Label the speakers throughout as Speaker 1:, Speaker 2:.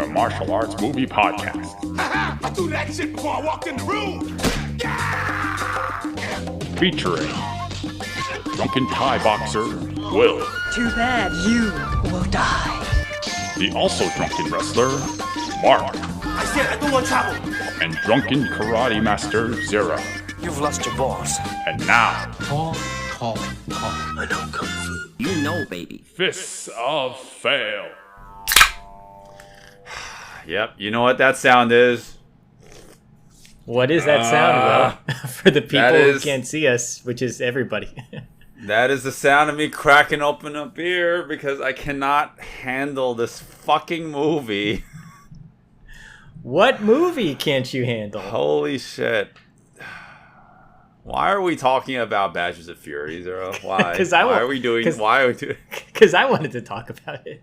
Speaker 1: a martial arts movie podcast.
Speaker 2: I threw that shit before I walked in the room.
Speaker 1: Featuring drunken Thai boxer Will.
Speaker 3: Too bad you will die.
Speaker 1: The also drunken wrestler Mark.
Speaker 2: I said I don't want trouble.
Speaker 1: And drunken karate master Zero.
Speaker 4: You've lost your balls.
Speaker 1: And now,
Speaker 4: Call. I know Kung Fu. You know, baby.
Speaker 1: Fists of Fail.
Speaker 5: Yep, you know what that sound is?
Speaker 6: What is that sound, Will? For the people who can't see us, which is everybody.
Speaker 5: That is the sound of me cracking open a beer because I cannot handle this fucking movie.
Speaker 6: What movie can't you handle?
Speaker 5: Holy shit. Why are we talking about Badges of Fury, Zero? Why? Why are we doing...
Speaker 6: Because I wanted to talk about it.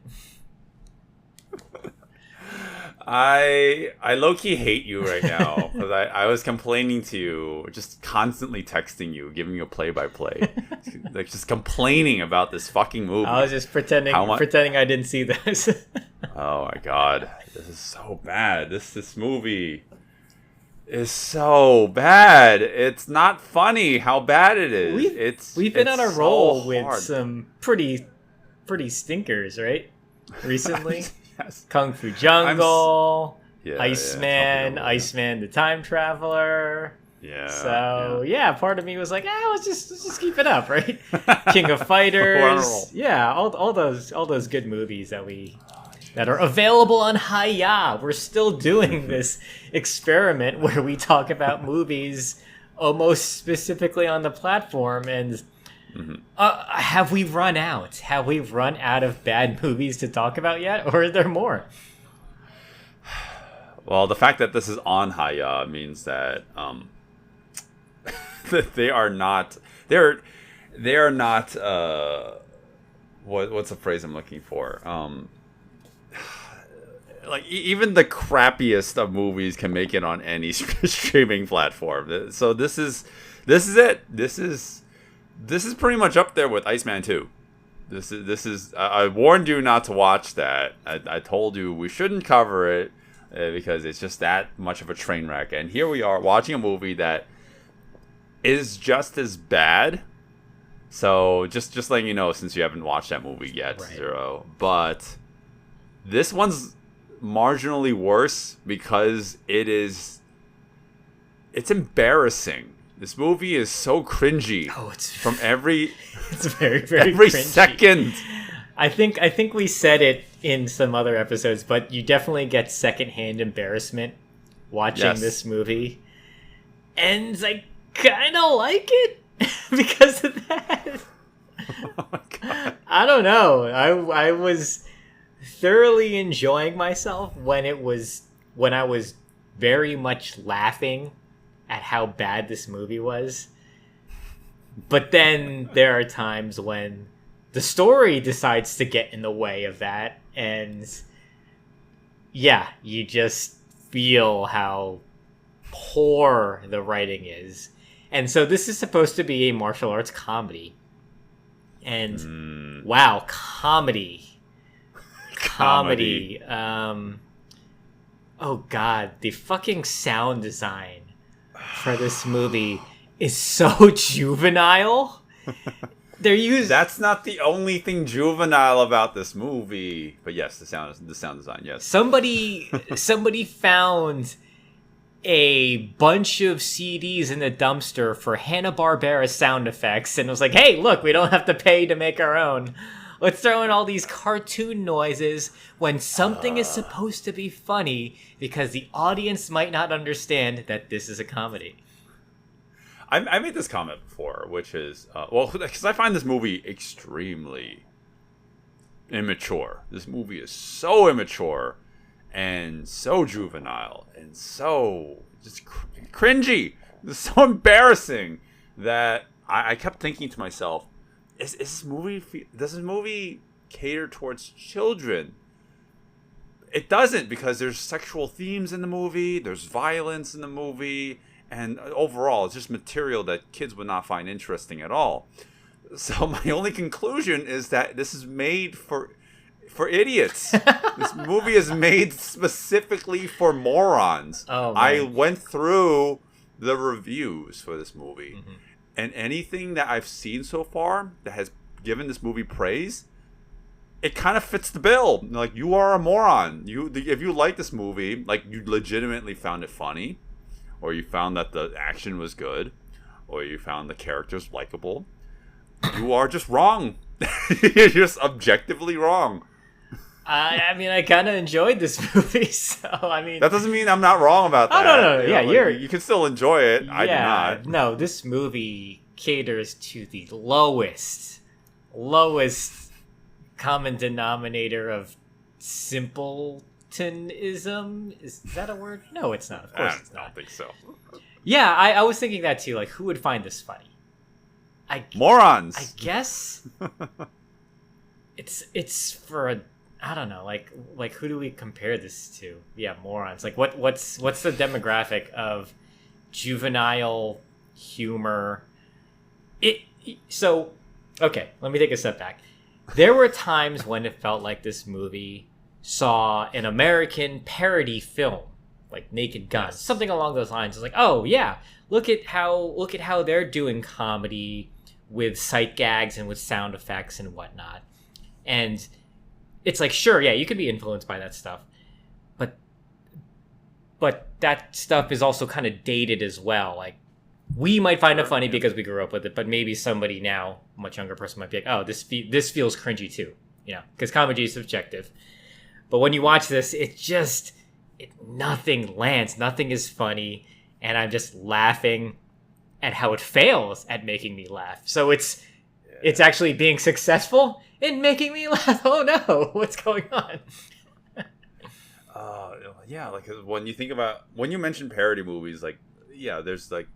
Speaker 5: I low-key hate you right now because I was complaining to you, just constantly texting you, giving you a play-by-play, like just complaining about this fucking movie.
Speaker 6: I was just pretending I didn't see this.
Speaker 5: Oh my god, this is so bad. This movie is so bad. It's not funny how bad it is.
Speaker 6: We've been on a roll with some pretty stinkers, right? Recently.
Speaker 5: Yes.
Speaker 6: Kung Fu Jungle,
Speaker 5: Iceman,
Speaker 6: Iceman the Time Traveler.
Speaker 5: Yeah.
Speaker 6: So part of me was like, let's just keep it up, right? King of Fighters. Yeah, all those good movies that are available on Hi-Ya. We're still doing this experiment where we talk about movies almost specifically on the platform, and have we run out? Have we run out of bad movies to talk about yet, or are there more?
Speaker 5: Well, the fact that this is on Hi-Ya means that that they are not. What's the phrase I'm looking for? Like even the crappiest of movies can make it on any streaming platform. So this is it. This is pretty much up there with Iceman 2. This is. I warned you not to watch that. I told you we shouldn't cover it because it's just that much of a train wreck. And here we are watching a movie that is just as bad. So just letting you know, since you haven't watched that movie yet, right. Zero. But this one's marginally worse because it's embarrassing. This movie is so cringy. It's very, very every cringy. Second.
Speaker 6: I think we said it in some other episodes, but you definitely get secondhand embarrassment watching this movie, and I kind of like it because of that.
Speaker 5: Oh my god!
Speaker 6: I don't know. I was thoroughly enjoying myself when I was very much laughing at how bad this movie was. But then there are times when the story decides to get in the way of that, and you just feel how poor the writing is. And so this is supposed to be a martial arts comedy. And wow, comedy. Oh god, the fucking sound design for this movie is so juvenile.
Speaker 5: That's not the only thing juvenile about this movie, but yes, the sound design. Yes,
Speaker 6: somebody found a bunch of CDs in the dumpster for Hanna-Barbera sound effects, and was like, "Hey, look, we don't have to pay to make our own. Let's throw in all these cartoon noises when something is supposed to be funny because the audience might not understand that this is a comedy."
Speaker 5: I made this comment before, which is, because I find this movie extremely immature. This movie is so immature and so juvenile and so just cringy. It's so embarrassing that I kept thinking to myself, does this movie cater towards children? It doesn't, because there's sexual themes in the movie, there's violence in the movie, and overall it's just material that kids would not find interesting at all. So my only conclusion is that this is made for for idiots. This movie is made specifically for morons.
Speaker 6: Oh, man.
Speaker 5: I went through the reviews for this movie, and anything that I've seen so far that has given this movie praise, it kind of fits the bill. Like, you are a moron. If you like this movie, like, you legitimately found it funny, or you found that the action was good, or you found the characters likable, you are just wrong. You're just objectively wrong.
Speaker 6: I mean, I kind of enjoyed this movie, so I mean,
Speaker 5: That doesn't mean I'm not wrong about that.
Speaker 6: no. Yeah,
Speaker 5: you can still enjoy it. I do not.
Speaker 6: No, this movie caters to the lowest common denominator of simpletonism. Is that a word? No, it's not. Of course, it's
Speaker 5: I
Speaker 6: not.
Speaker 5: don't think so.
Speaker 6: Yeah, I was thinking that too. Like, who would find this funny?
Speaker 5: Morons.
Speaker 6: I guess it's for I don't know, like who do we compare this to? Yeah, morons. Like what's the demographic of juvenile humor? So okay, let me take a step back. There were times when it felt like this movie saw an American parody film, like Naked Gun, something along those lines. It's like, oh yeah, look at how they're doing comedy with sight gags and with sound effects and whatnot. And it's like, sure, yeah, you could be influenced by that stuff, but that stuff is also kind of dated as well. Like, we might find it funny because we grew up with it, but maybe somebody now, a much younger person, might be like, oh, this feels cringy too, because comedy is subjective. But when you watch this, nothing lands, nothing is funny, and I'm just laughing at how it fails at making me laugh. So it's actually being successful in making me laugh. Oh no, what's going on?
Speaker 5: Yeah, like when you mention parody movies, like, yeah, there's like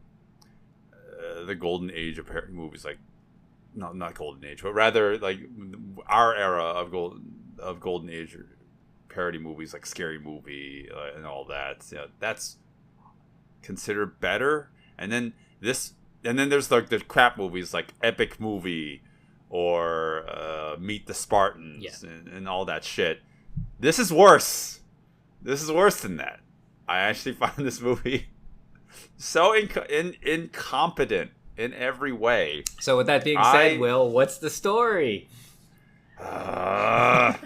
Speaker 5: the golden age of parody movies, like, no, not golden age, but rather like our era of golden age parody movies, like Scary Movie and all that. That's considered better. And then there's like the crap movies like Epic Movie or Meet the Spartans and all that shit. This is worse. This is worse than that. I actually find this movie so incompetent in every way.
Speaker 6: So with that being said, Will, what's the story?
Speaker 5: God.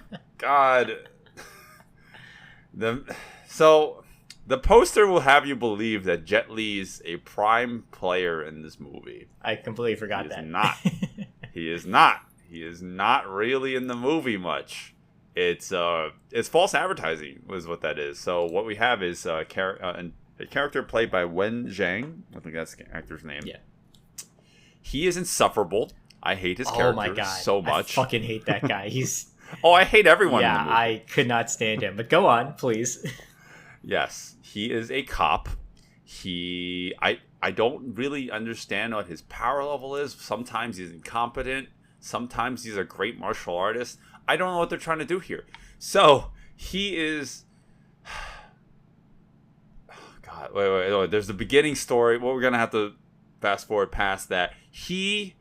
Speaker 5: So the poster will have you believe that Jet Li's a prime player in this movie.
Speaker 6: I completely forgot that.
Speaker 5: He is not. He is not really in the movie much. It's false advertising was what that is. So what we have is a character played by Wen Zhang. I think that's the actor's name.
Speaker 6: Yeah.
Speaker 5: He is insufferable. I hate his character so much.
Speaker 6: I fucking hate that guy.
Speaker 5: I hate everyone in the movie.
Speaker 6: I could not stand him. But go on, please.
Speaker 5: Yes, he is a cop. I don't really understand what his power level is. Sometimes he's incompetent. Sometimes he's a great martial artist. I don't know what they're trying to do here. So he is. God, wait. There's the beginning story. Well, we're gonna have to fast forward past that. He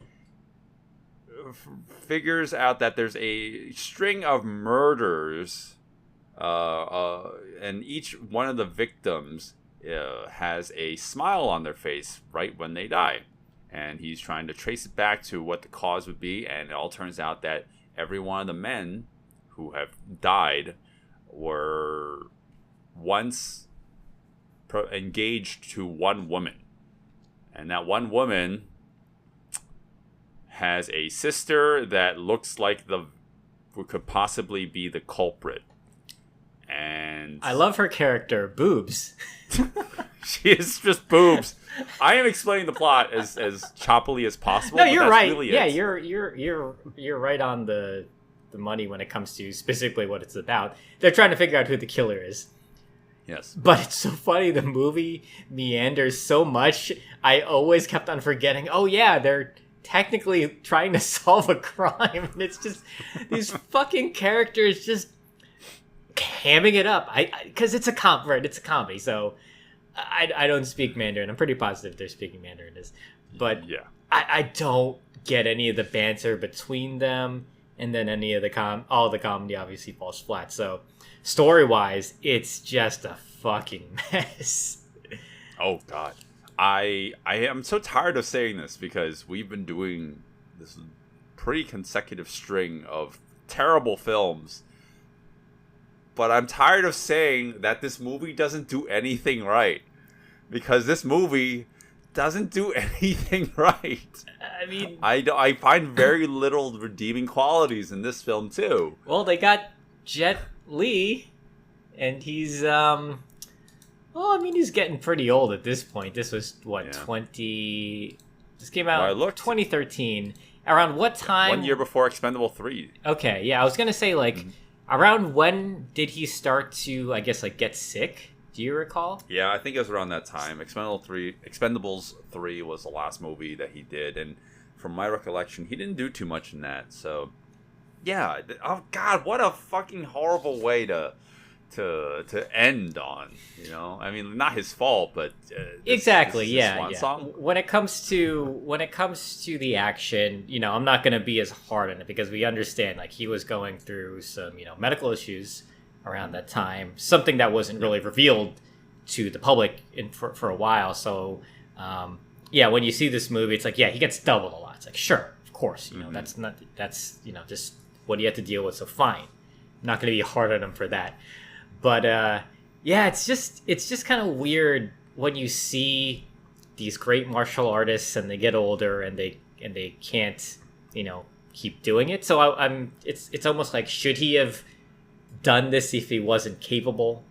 Speaker 5: figures out that there's a string of murders, and each one of the victims has a smile on their face right when they die. And he's trying to trace it back to what the cause would be, and it all turns out that every one of the men who have died were once engaged to one woman. And that one woman has a sister that looks like could possibly be the culprit. And
Speaker 6: I love her character, boobs.
Speaker 5: She is just boobs. I am explaining the plot as choppily as possible.
Speaker 6: No, you're right.
Speaker 5: Really
Speaker 6: yeah, you're right on the money when it comes to specifically what it's about. They're trying to figure out who the killer is.
Speaker 5: Yes.
Speaker 6: But it's so funny. The movie meanders so much. I always kept on forgetting. Oh yeah, they're technically trying to solve a crime, and it's just these fucking characters just hamming it up. Because it's a comedy, so. I don't speak Mandarin. I'm pretty positive they're speaking Mandarin. But yeah. I don't get any of the banter between them. and then any of all the comedy obviously falls flat. So story-wise, it's just a fucking mess.
Speaker 5: Oh God, I am so tired of saying this because we've been doing this pretty consecutive string of terrible films, but I'm tired of saying that this movie doesn't do anything right, because this movie doesn't do anything right.
Speaker 6: I mean,
Speaker 5: I find very little redeeming qualities in this film too.
Speaker 6: well, they got Jet Li, and he's well, I mean, he's getting pretty old at this point. This was what,
Speaker 5: Yeah.
Speaker 6: 20? This came out
Speaker 5: Well, I looked.
Speaker 6: 2013. Around what time?
Speaker 5: 1 year before Expendable 3.
Speaker 6: Okay, yeah, I was gonna say like, around when did he start to, I guess, like get sick? Do you recall?
Speaker 5: Yeah, I think it was around that time. Expendables 3 was the last movie that he did, and from my recollection, he didn't do too much in that. So, yeah. Oh God, what a fucking horrible way to end on. You know, I mean, not his fault, but
Speaker 6: Exactly.
Speaker 5: this is his
Speaker 6: Yeah.
Speaker 5: swan
Speaker 6: Yeah.
Speaker 5: song.
Speaker 6: When it comes to the action, you know, I'm not gonna be as hard on it because we understand like he was going through some, you know, medical issues around that time, something that wasn't really revealed to the public for a while. So, yeah, when you see this movie, it's like, yeah, he gets doubled a lot. It's like, sure, of course, you know, that's you know, just what you have to deal with. So fine, I'm not going to be hard on him for that. But yeah, it's just kind of weird when you see these great martial artists and they get older and they can't, you know, keep doing it. So it's almost like, should he have done this if he wasn't capable?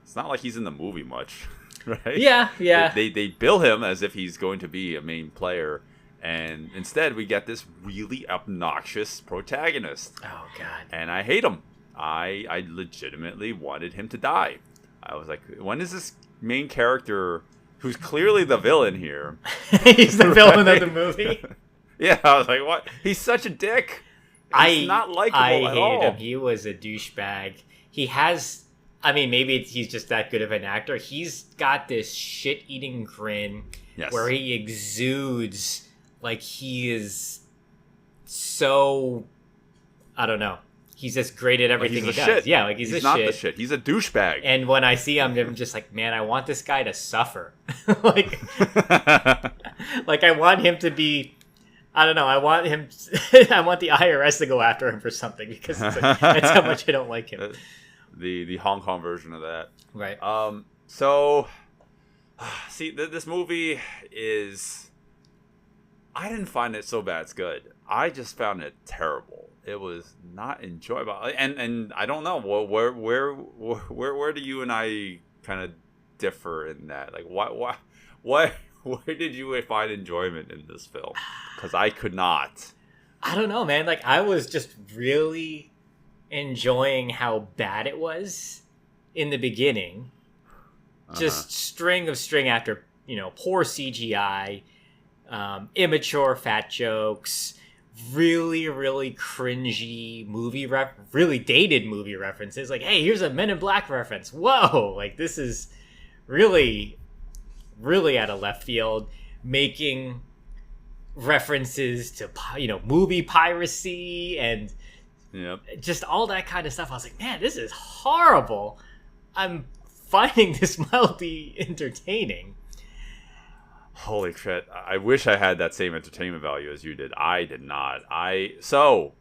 Speaker 5: It's not like he's in the movie much, right?
Speaker 6: Yeah.
Speaker 5: They bill him as if he's going to be a main player, and instead we get this really obnoxious protagonist.
Speaker 6: Oh God.
Speaker 5: And I hate him. I legitimately wanted him to die. I was like, when is this main character, who's clearly the villain here?
Speaker 6: He's the villain of the movie.
Speaker 5: Yeah, I was like, what? He's such a dick. He's not likable
Speaker 6: I
Speaker 5: at all.
Speaker 6: hated him. He was a douchebag. He has, I mean, maybe he's just that good of an actor. He's got this shit-eating grin where he exudes like he is so, I don't know. He's just great at everything he does.
Speaker 5: Shit.
Speaker 6: Yeah, like he's
Speaker 5: not
Speaker 6: shit.
Speaker 5: the shit. He's a douchebag.
Speaker 6: And when I see him, I'm just like, man, I want this guy to suffer. like I want him to be, I don't know. I want him. I want the IRS to go after him for something because that's how much I don't like him.
Speaker 5: The Hong Kong version of that,
Speaker 6: right?
Speaker 5: So, see, this movie is. I didn't find it so bad. It's good. I just found it terrible. It was not enjoyable, and I don't know where do you and I kind of differ in that? Like, where did you find enjoyment in this film? Because I could not.
Speaker 6: I don't know, man. Like, I was just really enjoying how bad it was in the beginning. Just string after, you know, poor CGI, immature fat jokes, really, really cringy really dated movie references. Like, hey, here's a Men in Black reference. Whoa! Like, this is really, really out of left field. Making references to, you know, movie piracy and just all that kind of stuff. I was like, man, this is horrible. I'm finding this mildly entertaining.
Speaker 5: Holy shit. I wish I had that same entertainment value as you did. I did not. So,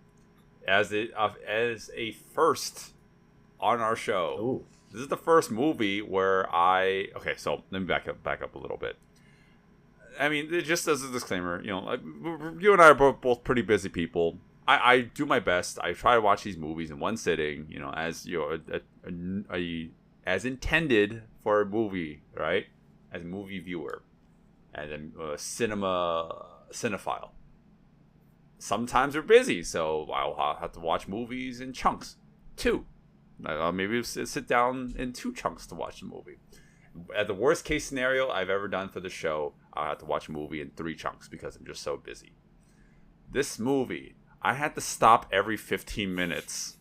Speaker 5: as a first on our show,
Speaker 6: Ooh.
Speaker 5: This is the first movie where okay, so let me back up a little bit. I mean, just as a disclaimer, you know, you and I are both pretty busy people. I do my best. I try to watch these movies in one sitting, you know, as you know, as intended for a movie, right? As a movie viewer. And then cinephile. Sometimes we're busy, so I'll have to watch movies in chunks. 2. Maybe sit down in 2 chunks to watch the movie. At the worst case scenario I've ever done for the show, I'll have to watch a movie in 3 chunks because I'm just so busy. This movie, I had to stop every 15 minutes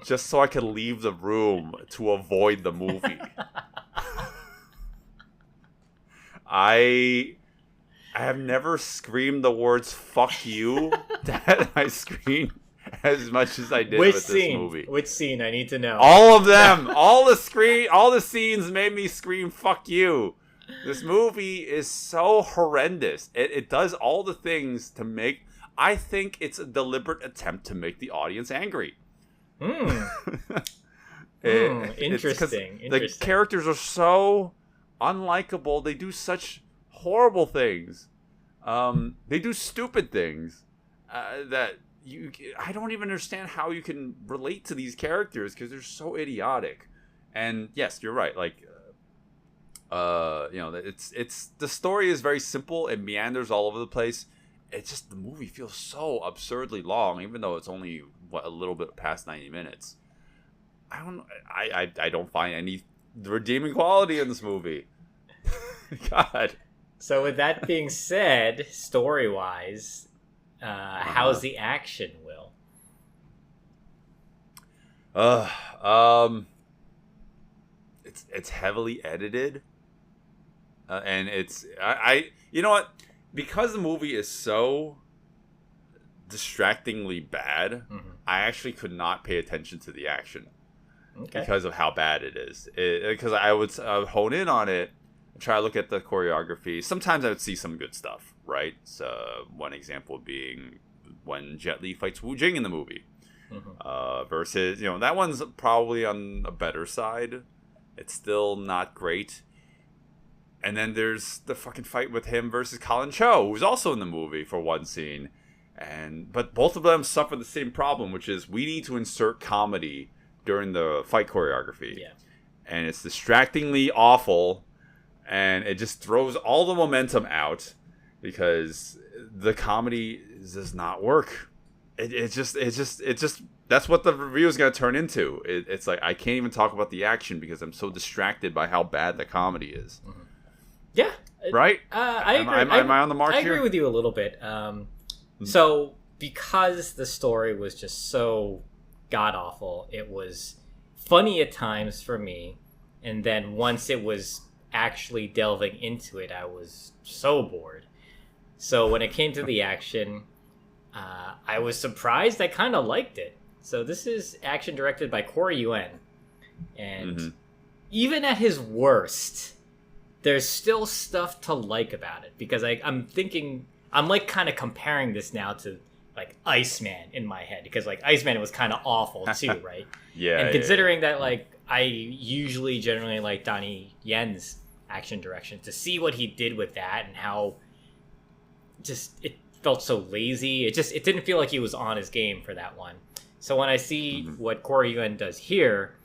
Speaker 5: just so I could leave the room to avoid the movie. I have never screamed the words "fuck you" at my screen as much as I did with this movie.
Speaker 6: Which scene? I need to know.
Speaker 5: All of them. all the scenes made me scream "fuck you." This movie is so horrendous. It does all the things to make. I think it's a deliberate attempt to make the audience angry.
Speaker 6: Interesting.
Speaker 5: The characters are so unlikable. They do such horrible things. They do stupid things that I don't even understand how you can relate to these characters because they're so idiotic. And yes, you're right. Like, it's the story is very simple. It meanders all over the place. It's just the movie feels so absurdly long, even though it's only a little bit past 90 minutes. I don't find any redeeming quality in this movie. God.
Speaker 6: So with that being said, story-wise, how's the action, Will?
Speaker 5: It's heavily edited, and it's you know what? Because the movie is so distractingly bad, I actually could not pay attention to the action because of how bad it is. Because I would hone in on it and try to look at the choreography. Sometimes I would see some good stuff, right? So one example being when Jet Li fights Wu Jing in the movie, versus that one's probably on a better side. It's still not great. And then there's the fucking fight with him versus Colin Cho, who's also in the movie for one scene. But both of them suffer the same problem, which is we need to insert comedy during the fight choreography. Yeah. And it's distractingly awful, and it just throws all the momentum out because the comedy does not work. It just that's what the review is going to turn into. It's like I can't even talk about the action because I'm so distracted by how bad the comedy is.
Speaker 6: Yeah.
Speaker 5: Right?
Speaker 6: I agree.
Speaker 5: Am I on the mark here?
Speaker 6: I agree with you a little bit. So, because the story was just so god-awful, it was funny at times for me. And then once it was actually delving into it, I was so bored. So, when it came to the action, I was surprised. I kind of liked it. So, this is action directed by Corey Yuen. And even at his worst, there's still stuff to like about it because I'm like kind of comparing this now to like Iceman in my head because like Iceman was kind of awful too, right?
Speaker 5: Yeah.
Speaker 6: And considering that like I usually generally like Donnie Yen's action direction, to see what he did with that and how just it felt so lazy. It didn't feel like he was on his game for that one. So when I see what Corey Yuen does here,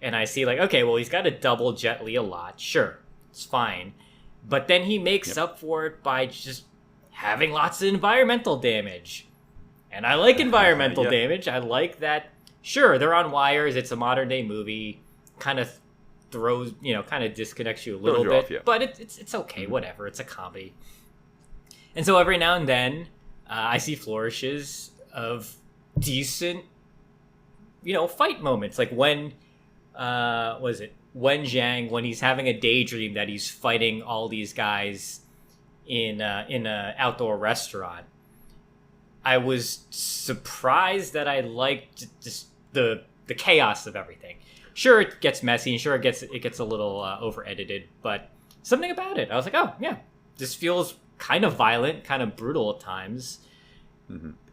Speaker 6: and I see like, okay, well he's got to double Jet Li a lot, sure. It's fine. But then he makes up for it by just having lots of environmental damage. And I like environmental damage. I like that. Sure, they're on wires. It's a modern day movie. Kind of throws, kind of disconnects you a little bit. But it's okay. Whatever. It's a comedy. And so every now and then, I see flourishes of decent, fight moments. Like when, Wen Zhang, when he's having a daydream that he's fighting all these guys in a outdoor restaurant, I was surprised that I liked just the chaos of everything. Sure, it gets messy, and sure it gets a little over edited, but something about it, I was like, oh yeah, this feels kind of violent, kind of brutal at times.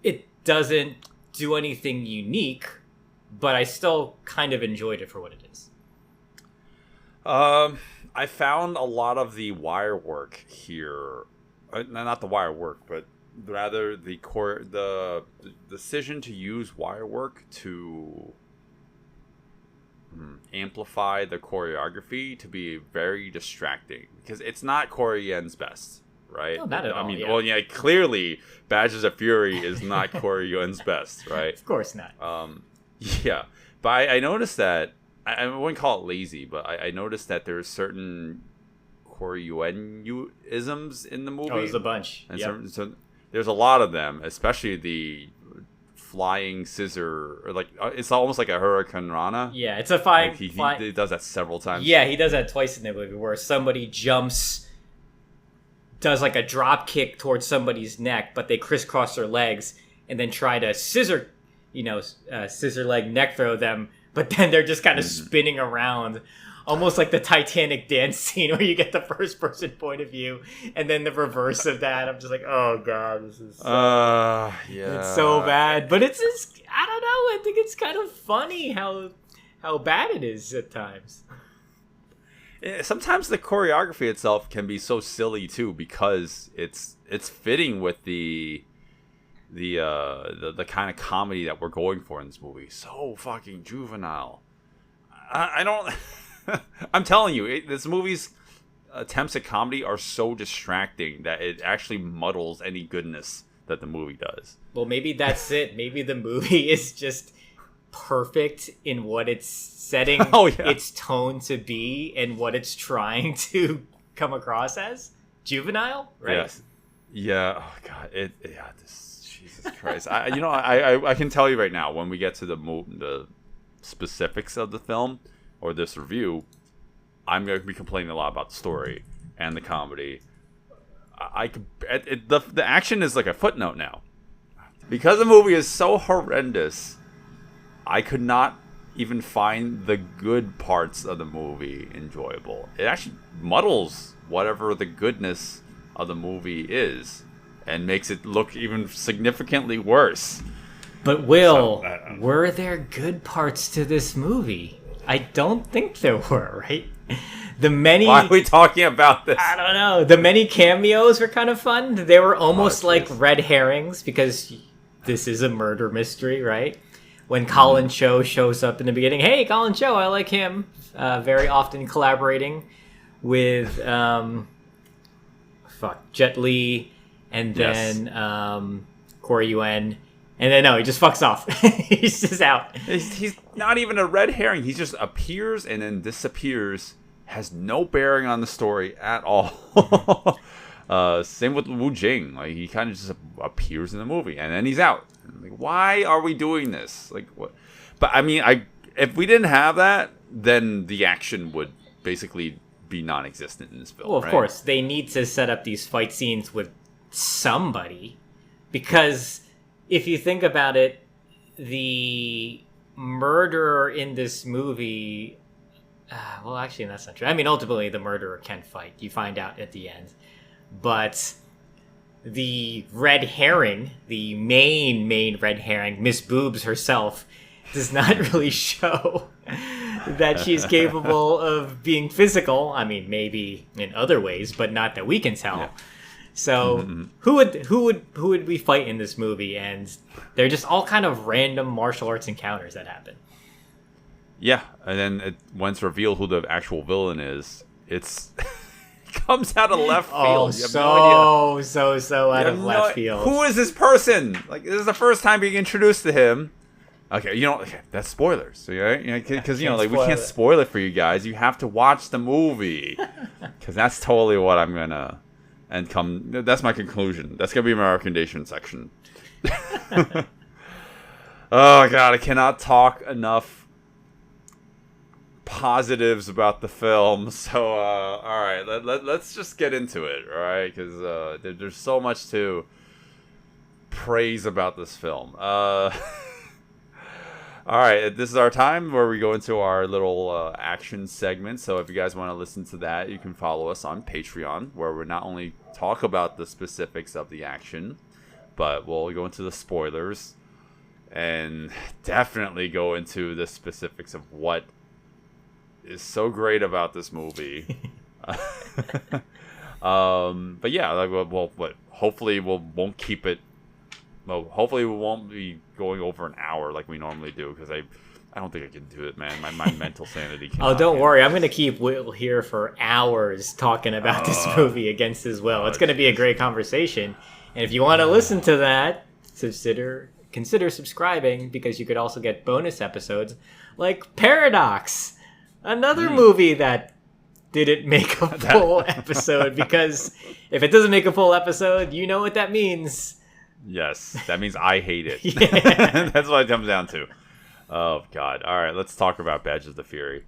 Speaker 6: It doesn't do anything unique, but I still kind of enjoyed it for what it is.
Speaker 5: I found a lot of the wire work here, not the wire work, but rather the decision to use wire work to amplify the choreography to be very distracting because it's not Corey Yen's best, right?
Speaker 6: No, not at all.
Speaker 5: Well, yeah, clearly Badges of Fury is not Corey Yen's best, right?
Speaker 6: Of course not.
Speaker 5: Yeah, but I noticed that. I wouldn't call it lazy, but I noticed that there's certain Corey Yuen-isms in the movie.
Speaker 6: Oh, there's a bunch.
Speaker 5: And so there's a lot of them, especially the flying scissor, or like it's almost like a Hurricane Rana.
Speaker 6: Yeah, it's a flying.
Speaker 5: Like he does that several times.
Speaker 6: Yeah, he does that twice in the movie, where somebody jumps does like a drop kick towards somebody's neck, but they crisscross their legs and then try to scissor leg neck throw them, but then they're just kind of spinning around, almost like the Titanic dance scene where you get the first person point of view and then the reverse of that. I'm just like, oh god, this is it's so bad. But it's just, I don't know, I think it's kind of funny how bad it is at times.
Speaker 5: Sometimes the choreography itself can be so silly too, because it's fitting with the kind of comedy that we're going for in this movie. So fucking juvenile. I don't. I'm telling you, this movie's attempts at comedy are so distracting that it actually muddles any goodness that the movie does.
Speaker 6: Well, maybe that's it. Maybe the movie is just perfect in what it's setting its tone to be and what it's trying to come across as. Juvenile, right?
Speaker 5: Yes. Yeah. Oh god. Jesus Christ. I can tell you right now, when we get to the specifics of the film or this review, I'm going to be complaining a lot about the story and the comedy. The action is like a footnote now, because the movie is so horrendous. I could not even find the good parts of the movie enjoyable. It actually muddles whatever the goodness of the movie is and makes it look even significantly worse.
Speaker 6: But Will, were there good parts to this movie? I don't think there were, right?
Speaker 5: Why are we talking about this?
Speaker 6: I don't know. The many cameos were kind of fun. They were almost like red herrings, because this is a murder mystery, right? When Colin Cho shows up in the beginning, hey, Colin Cho, I like him. Very often collaborating with Jet Li, and then Corey Yuen. And then, no, he just fucks off. He's just out.
Speaker 5: He's not even a red herring. He just appears and then disappears. Has no bearing on the story at all. Same with Wu Jing. Like, he kind of just appears in the movie and then he's out. Like, why are we doing this? Like, what? But I mean, if we didn't have that, then the action would basically be non-existent in this film.
Speaker 6: Well, of course, they need to set up these fight scenes with somebody, because if you think about it, the murderer in this movie, well, actually, that's not true. I mean, ultimately, the murderer can fight. You find out at the end. But the red herring, the main red herring, Miss Boobs herself, does not really show that she's capable of being physical. I mean, maybe in other ways, but not that we can tell. Yeah. So who would we fight in this movie? And they're just all kind of random martial arts encounters that happen.
Speaker 5: Yeah, and then once revealed who the actual villain is, it's comes out of left field.
Speaker 6: Oh, so out of left field.
Speaker 5: Who is this person? Like, this is the first time being introduced to him. Okay, that's spoilers, right? Because we can't spoil it for you guys. You have to watch the movie, because that's totally what I'm gonna. That's my conclusion. That's gonna be my recommendation section. Oh god, I cannot talk enough positives about the film. So all right, let's just get into it, all right? Because there's so much to praise about this film. All right, this is our time where we go into our little action segment. So if you guys want to listen to that, you can follow us on Patreon, where we not only talk about the specifics of the action, but we'll go into the spoilers and definitely go into the specifics of what is so great about this movie. But yeah, hopefully we won't keep it. Well, hopefully we won't be going over an hour like we normally do, because I don't think I can do it, man. My mental sanity can't.
Speaker 6: Oh, don't worry. I'm going to keep Will here for hours talking about this movie against his will. It's going to be a great conversation. And if you want to listen to that, consider subscribing, because you could also get bonus episodes like Paradox, another movie that didn't make a full episode, because if it doesn't make a full episode, you know what that means.
Speaker 5: Yes, that means I hate it.
Speaker 6: Yeah.
Speaker 5: That's what it comes down to. Oh, God. All right, let's talk about Badges of Fury.